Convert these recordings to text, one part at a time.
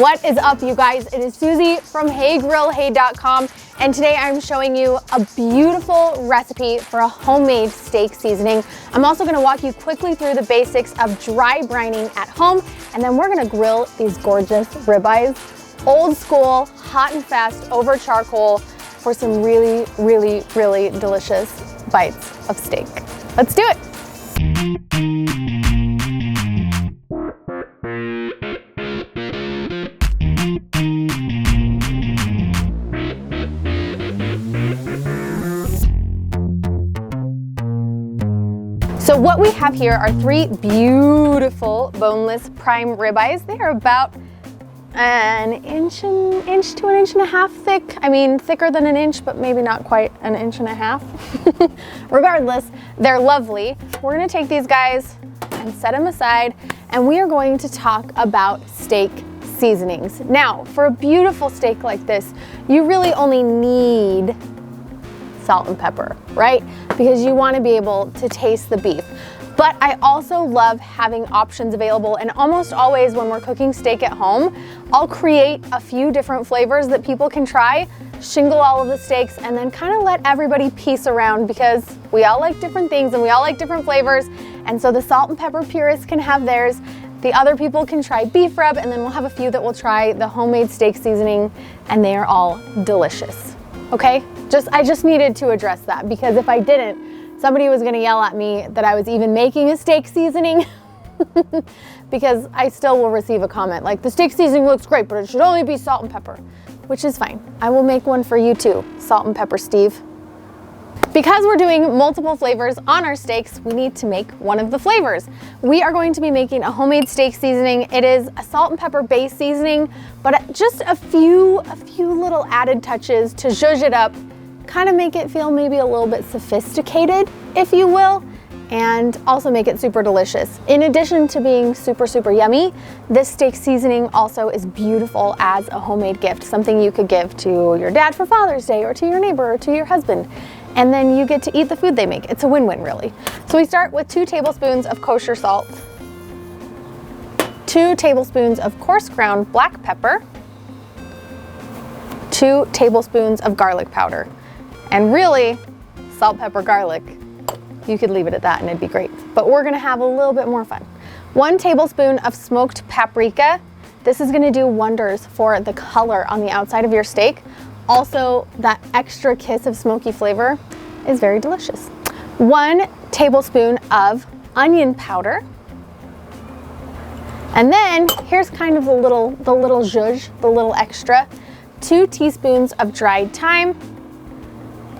What is up, you guys? It is Susie from HeyGrillHey.com, and today I'm showing you a beautiful recipe for a homemade steak seasoning. I'm also going to walk you quickly through the basics of dry brining at home, and then we're going to grill these gorgeous ribeyes, old school, hot and fast over charcoal for some really, really, really delicious bites of steak. Let's do it. So what we have here are three beautiful boneless prime ribeyes. They are about an inch to an inch and a half thick. I mean, thicker than an inch, but maybe not quite an inch and a half. Regardless, they're lovely. We're gonna take these guys and set them aside, and we are going to talk about steak seasonings. Now, for a beautiful steak like this, you really only need salt and pepper, right? Because you want to be able to taste the beef. But I also love having options available, and almost always when we're cooking steak at home, I'll create a few different flavors that people can try, shingle all of the steaks, and then kind of let everybody piece around, because we all like different things and we all like different flavors. And so the salt and pepper purists can have theirs, the other people can try beef rub, and then we'll have a few that will try the homemade steak seasoning, and they are all delicious. Okay? I just needed to address that, because if I didn't, somebody was gonna yell at me that I was even making a steak seasoning because I still will receive a comment like, the steak seasoning looks great, but it should only be salt and pepper, which is fine. I will make one for you too, salt and pepper Steve. Because we're doing multiple flavors on our steaks, we need to make one of the flavors. We are going to be making a homemade steak seasoning. It is a salt and pepper based seasoning, but just a few little added touches to zhuzh it up, kind of make it feel maybe a little bit sophisticated, if you will, and also make it super delicious. In addition to being super, super yummy, this steak seasoning also is beautiful as a homemade gift, something you could give to your dad for Father's Day, or to your neighbor, or to your husband. And then you get to eat the food they make. It's a win-win, really. So we start with 2 tablespoons of kosher salt, 2 tablespoons of coarse ground black pepper, 2 tablespoons of garlic powder. And really, salt, pepper, garlic, you could leave it at that and it'd be great. But we're gonna have a little bit more fun. 1 tablespoon of smoked paprika. This is gonna do wonders for the color on the outside of your steak. Also, that extra kiss of smoky flavor is very delicious. 1 tablespoon of onion powder. And then here's kind of the little zhuzh, the little extra. 2 teaspoons of dried thyme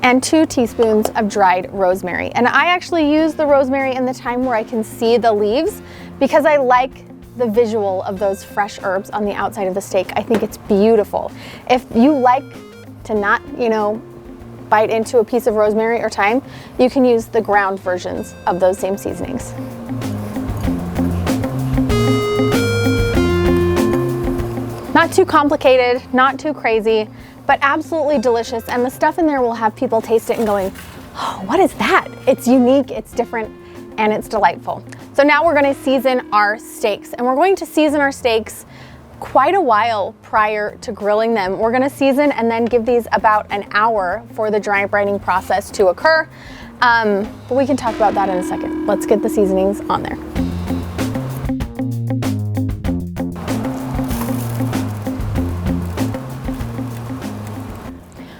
and 2 teaspoons of dried rosemary. And I actually use the rosemary and the thyme where I can see the leaves, because I like the visual of those fresh herbs on the outside of the steak. I think it's beautiful. If you like to not, bite into a piece of rosemary or thyme, you can use the ground versions of those same seasonings. Not too complicated, not too crazy, but absolutely delicious. And the stuff in there will have people taste it and going, oh, what is that? It's unique, it's different, and it's delightful. So now we're gonna season our steaks, and we're going to season our steaks quite a while prior to grilling them. We're gonna season and then give these about an hour for the dry brining process to occur. But we can talk about that in a second. Let's get the seasonings on there.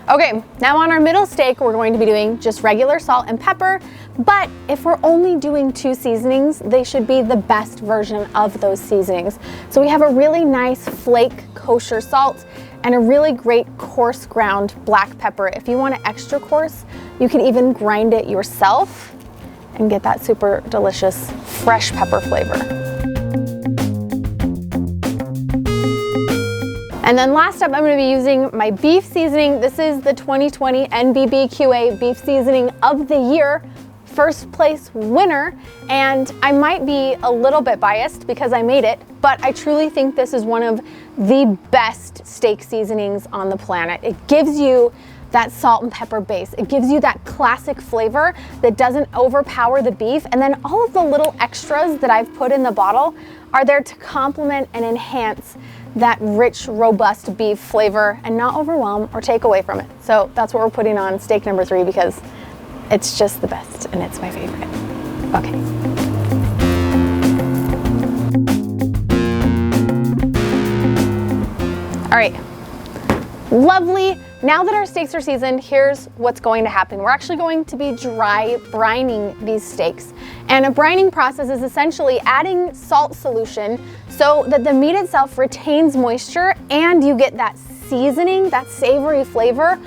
Okay, now on our middle steak, we're going to be doing just regular salt and pepper, but if we're only doing 2 seasonings, they should be the best version of those seasonings. So we have a really nice flake kosher salt and a really great coarse ground black pepper. If you want it extra coarse, you can even grind it yourself and get that super delicious fresh pepper flavor. And then last up, I'm gonna be using my beef seasoning. This is the 2020 NBBQA Beef Seasoning of the Year, first place winner. And I might be a little bit biased because I made it, but I truly think this is one of the best steak seasonings on the planet. It gives you that salt and pepper base. It gives you that classic flavor that doesn't overpower the beef. And then all of the little extras that I've put in the bottle are there to complement and enhance that rich, robust beef flavor and not overwhelm or take away from it. So that's what we're putting on steak number 3 because it's just the best and it's my favorite. Okay. All right, lovely. Now that our steaks are seasoned, here's what's going to happen. We're actually going to be dry brining these steaks. And a brining process is essentially adding salt solution so that the meat itself retains moisture and you get that seasoning, that savory flavor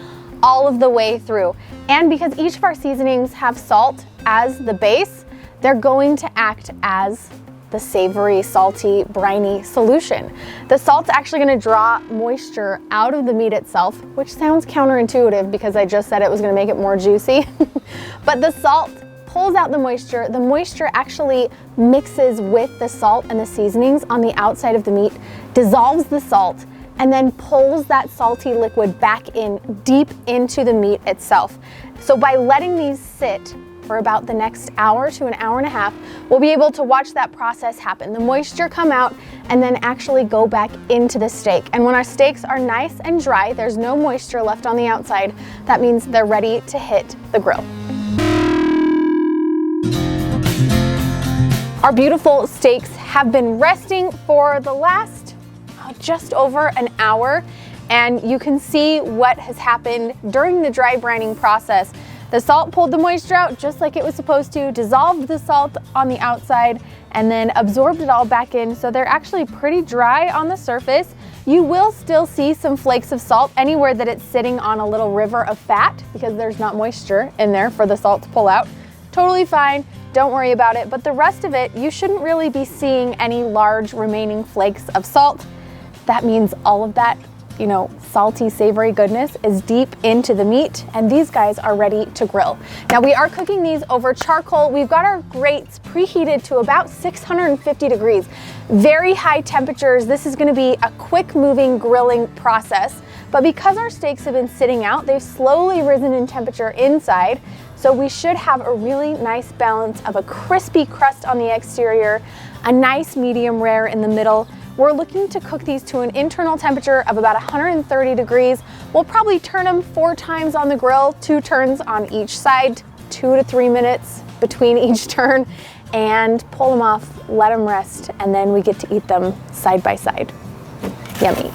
all of the way through. And because each of our seasonings have salt as the base, they're going to act as the savory, salty, briny solution. The salt's actually gonna draw moisture out of the meat itself, which sounds counterintuitive because I just said it was gonna make it more juicy. But the salt pulls out the moisture. The moisture actually mixes with the salt and the seasonings on the outside of the meat, dissolves the salt, and then pulls that salty liquid back in deep into the meat itself. So by letting these sit for about the next hour to an hour and a half, we'll be able to watch that process happen. The moisture come out and then actually go back into the steak. And when our steaks are nice and dry, there's no moisture left on the outside, that means they're ready to hit the grill. Our beautiful steaks have been resting for the last just over an hour, and you can see what has happened during the dry brining process. The salt pulled the moisture out just like it was supposed to, dissolved the salt on the outside, and then absorbed it all back in. So they're actually pretty dry on the surface. You will still see some flakes of salt anywhere that it's sitting on a little river of fat because there's not moisture in there for the salt to pull out. Totally fine, don't worry about it. But the rest of it, you shouldn't really be seeing any large remaining flakes of salt. That means all of that, you know, salty, savory goodness is deep into the meat, and these guys are ready to grill. Now we are cooking these over charcoal. We've got our grates preheated to about 650 degrees. Very high temperatures. This is gonna be a quick moving grilling process, but because our steaks have been sitting out, they've slowly risen in temperature inside, so we should have a really nice balance of a crispy crust on the exterior, a nice medium rare in the middle. We're looking to cook these to an internal temperature of about 130 degrees. We'll probably turn them 4 times on the grill, 2 turns on each side, 2 to 3 minutes between each turn, and pull them off, let them rest, and then we get to eat them side by side. Yummy.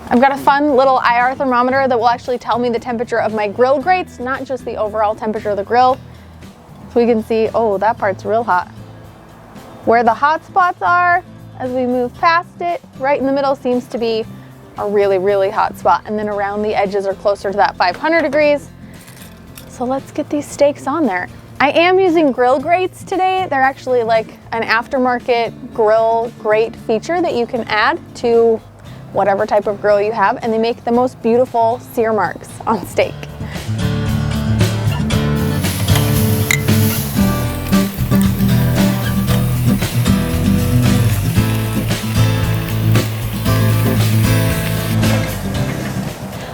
I've got a fun little IR thermometer that will actually tell me the temperature of my grill grates, not just the overall temperature of the grill. So we can see, oh, that part's real hot. Where the hot spots are, as we move past it, right in the middle seems to be a really, really hot spot. And then around the edges are closer to that 500 degrees. So let's get these steaks on there. I am using grill grates today. They're actually like an aftermarket grill grate feature that you can add to whatever type of grill you have, and they make the most beautiful sear marks on steak.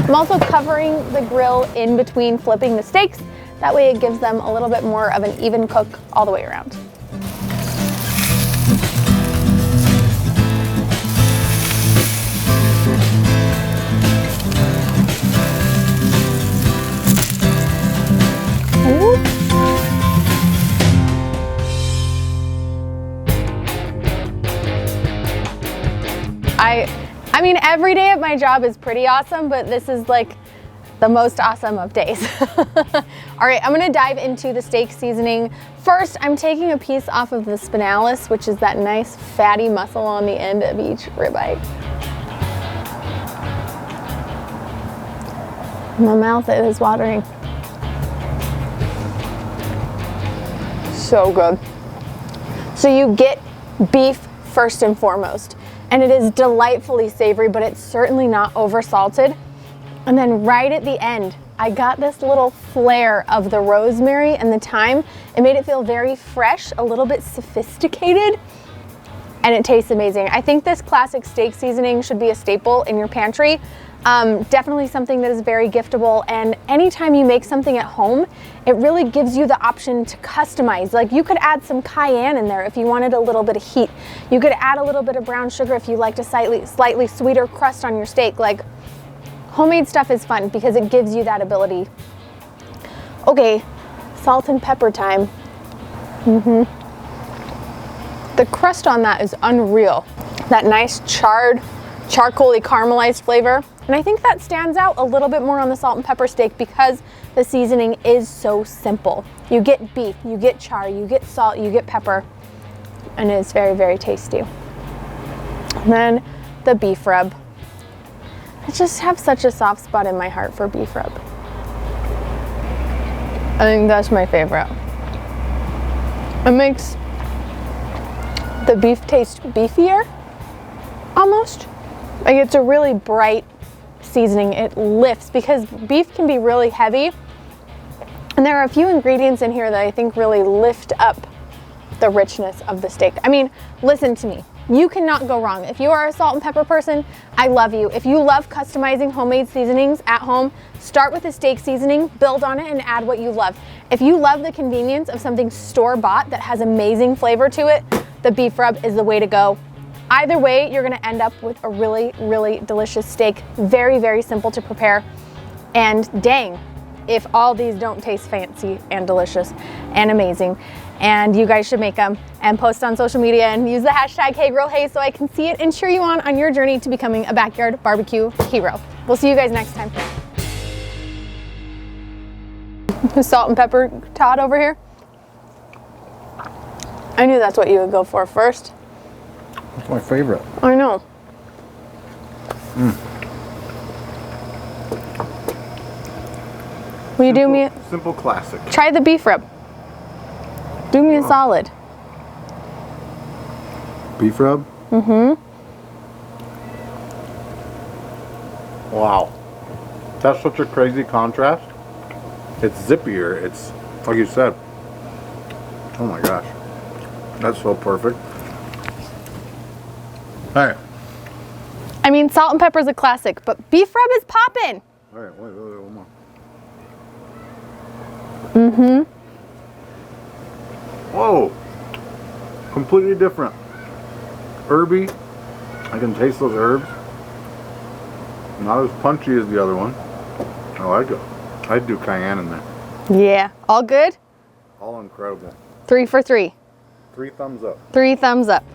I'm also covering the grill in between flipping the steaks. That way it gives them a little bit more of an even cook all the way around. I mean, every day at my job is pretty awesome, but this is like the most awesome of days. All right, I'm gonna dive into the steak seasoning. First, I'm taking a piece off of the spinalis, which is that nice fatty muscle on the end of each ribeye. My mouth is watering. So good. So you get beef first and foremost, and it is delightfully savory, but it's certainly not over salted. And then right at the end, I got this little flair of the rosemary and the thyme. It made it feel very fresh, a little bit sophisticated, and it tastes amazing. I think this classic steak seasoning should be a staple in your pantry. Definitely something that is very giftable, and anytime you make something at home, it really gives you the option to customize. Like you could add some cayenne in there if you wanted a little bit of heat. You could add a little bit of brown sugar if you liked a slightly sweeter crust on your steak. Like homemade stuff is fun because it gives you that ability. Okay, salt and pepper time. The crust on that is unreal. That nice charcoaly caramelized flavor. And I think that stands out a little bit more on the salt and pepper steak because the seasoning is so simple. You get beef, you get char, you get salt, you get pepper, and it's very, very tasty. And then the beef rub. I just have such a soft spot in my heart for beef rub. I think that's my favorite. It makes the beef taste beefier, almost. Like it's a really bright seasoning. It lifts because beef can be really heavy. And there are a few ingredients in here that I think really lift up the richness of the steak. I mean, listen to me. You cannot go wrong. If you are a salt and pepper person, I love you. If you love customizing homemade seasonings at home, start with a steak seasoning, build on it, and add what you love. If you love the convenience of something store-bought that has amazing flavor to it, the beef rub is the way to go. Either way, you're gonna end up with a really, really delicious steak. Very, very simple to prepare. And dang, if all these don't taste fancy and delicious and amazing. And you guys should make them and post on social media and use the hashtag HeyGirlHey so I can see it and cheer you on your journey to becoming a backyard barbecue hero. We'll see you guys next time. Salt and pepper Todd over here. I knew that's what you would go for first. That's my favorite. I know. Will you do me a simple classic? Try the beef rub. Do me a solid. Beef rub? Wow. That's such a crazy contrast. It's zippier. It's, like you said, oh my gosh. That's so perfect. All right. I mean, salt and pepper is a classic, but beef rub is poppin'. All right, wait, one more. Whoa. Completely different. Herby. I can taste those herbs. Not as punchy as the other one. I like it. I'd do cayenne in there. Yeah. All good? All incredible. 3 for 3. 3 thumbs up. 3 thumbs up.